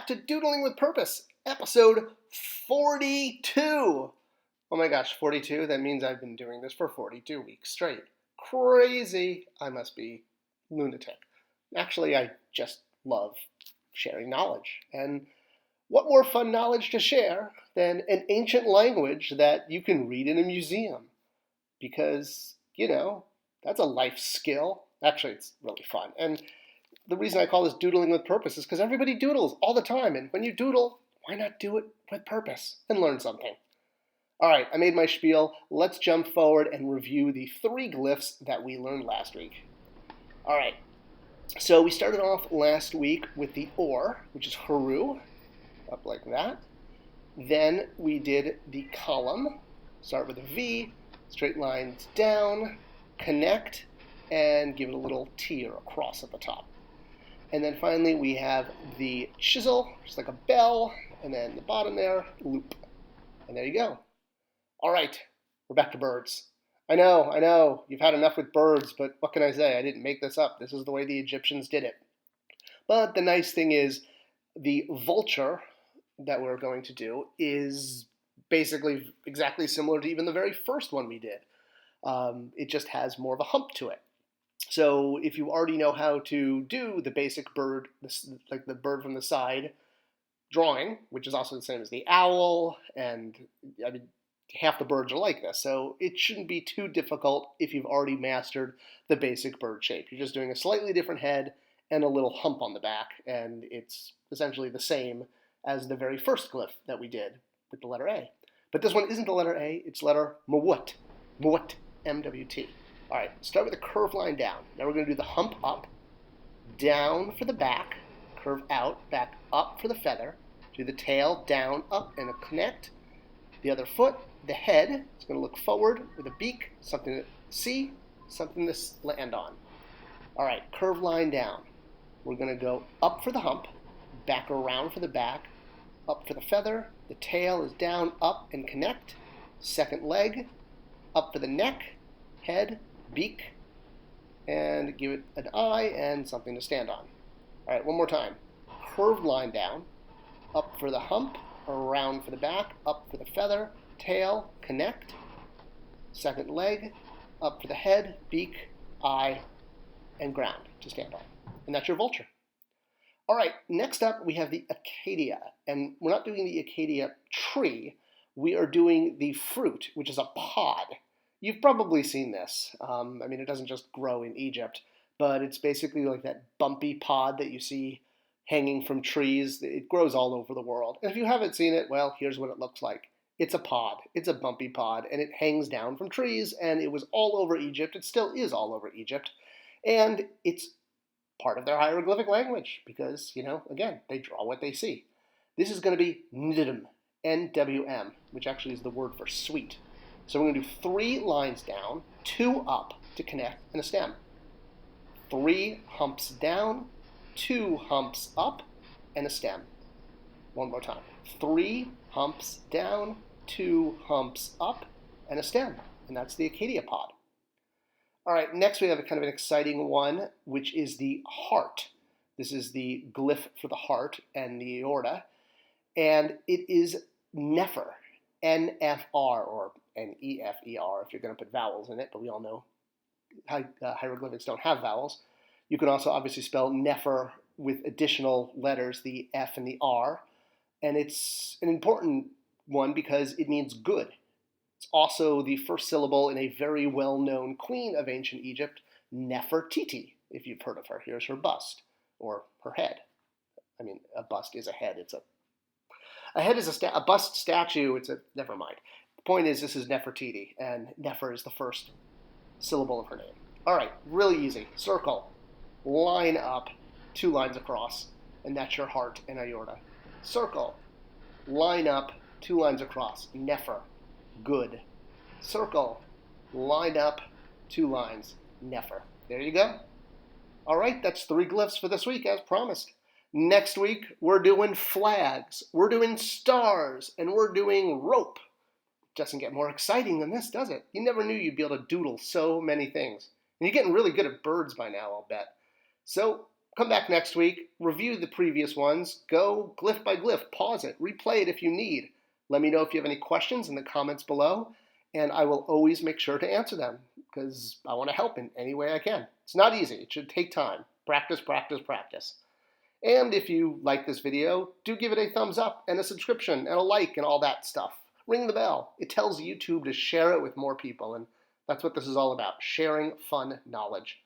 back to Doodling with Purpose, episode 42. Oh my gosh, 42? That means I've been doing this for 42 weeks straight. Crazy. I must be lunatic. Actually, I just love sharing knowledge. And what more fun knowledge to share than an ancient language that you can read in a museum? Because, that's a life skill. Actually, it's really fun. And the reason I call this Doodling with Purpose is because everybody doodles all the time. And when you doodle, why not do it with purpose and learn something? All right, I made my spiel. Let's jump forward and review the 3 glyphs that we learned last week. All right, so we started off last week with the or, which is haru, up like that. Then we did the column. Start with a V, straight lines down, connect, and give it a little T or a cross at the top. And then finally we have the chisel, just like a bell, and then the bottom there, loop. And there you go. All right, we're back to birds. I know, you've had enough with birds, but what can I say? I didn't make this up. This is the way the Egyptians did it. But the nice thing is the vulture that we're going to do is basically exactly similar to even the very first one we did. It just has more of a hump to it. So if you already know how to do the basic bird, like the bird from the side drawing, which is also the same as the owl, and I mean, half the birds are like this, so it shouldn't be too difficult if you've already mastered the basic bird shape. You're just doing a slightly different head and a little hump on the back, and it's essentially the same as the very first glyph that we did with the letter A. But this one isn't the letter A, it's letter Mwut, M-W-T. All right, start with a curved line down. Now we're going to do the hump up, down for the back, curve out, back up for the feather, do the tail, down, up, and a connect. The other foot, the head, is going to look forward with a beak, something to see, something to land on. All right, curved line down. We're going to go up for the hump, back around for the back, up for the feather, the tail is down, up, and connect. Second leg, up for the neck, head, beak, and give it an eye and something to stand on. All right, one more time. Curved line down, up for the hump, around for the back, up for the feather, tail, connect. Second leg, up for the head, beak, eye, and ground to stand on. And that's your vulture. All right, next up we have the Acadia. And we're not doing the Acadia tree. We are doing the fruit, which is a pod. You've probably seen this. It doesn't just grow in Egypt, but it's basically like that bumpy pod that you see hanging from trees. It grows all over the world. And if you haven't seen it, well, here's what it looks like. It's a pod. It's a bumpy pod, and it hangs down from trees, and it was all over Egypt. It still is all over Egypt. And it's part of their hieroglyphic language because, again, they draw what they see. This is going to be Ndwm, N-W-M, which actually is the word for sweet. So we're going to do 3 lines down, 2 up to connect, and a stem. 3 humps down, 2 humps up, and a stem. One more time. 3 humps down, 2 humps up, and a stem. And that's the Acadia pod. All right, next we have a kind of an exciting one, which is the heart. This is the glyph for the heart and the aorta. And it is Nefer, N-F-R, or N-E-F-E-R if you're going to put vowels in it, but we all know hieroglyphics don't have vowels. You can also obviously spell Nefer with additional letters, the F and the R, and it's an important one because it means good. It's also the first syllable in a very well-known queen of ancient Egypt, Nefertiti, if you've heard of her. Here's her bust, or her head. A bust is a head. A head is a bust statue. Never mind. The point is, this is Nefertiti, and Nefer is the first syllable of her name. All right, really easy. Circle, line up, 2 lines across, and that's your heart and aorta. Circle, line up, 2 lines across, Nefer, good. Circle, line up, 2 lines, Nefer. There you go. All right, that's 3 glyphs for this week, as promised. Next week, we're doing flags, we're doing stars, and we're doing rope. Doesn't get more exciting than this, does it? You never knew you'd be able to doodle so many things. And you're getting really good at birds by now, I'll bet. So Come back next week, review the previous ones, go glyph by glyph, pause it, replay it if you need. Let me know if you have any questions in the comments below, and I will always make sure to answer them because I want to help in any way I can. It's not easy. It should take time. Practice, practice, practice. And if you like this video, do give it a thumbs up and a subscription and a like and all that stuff. Ring the bell. It tells YouTube to share it with more people, and that's what this is all about, sharing fun knowledge.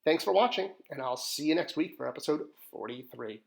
Thanks for watching, and I'll see you next week for episode 43.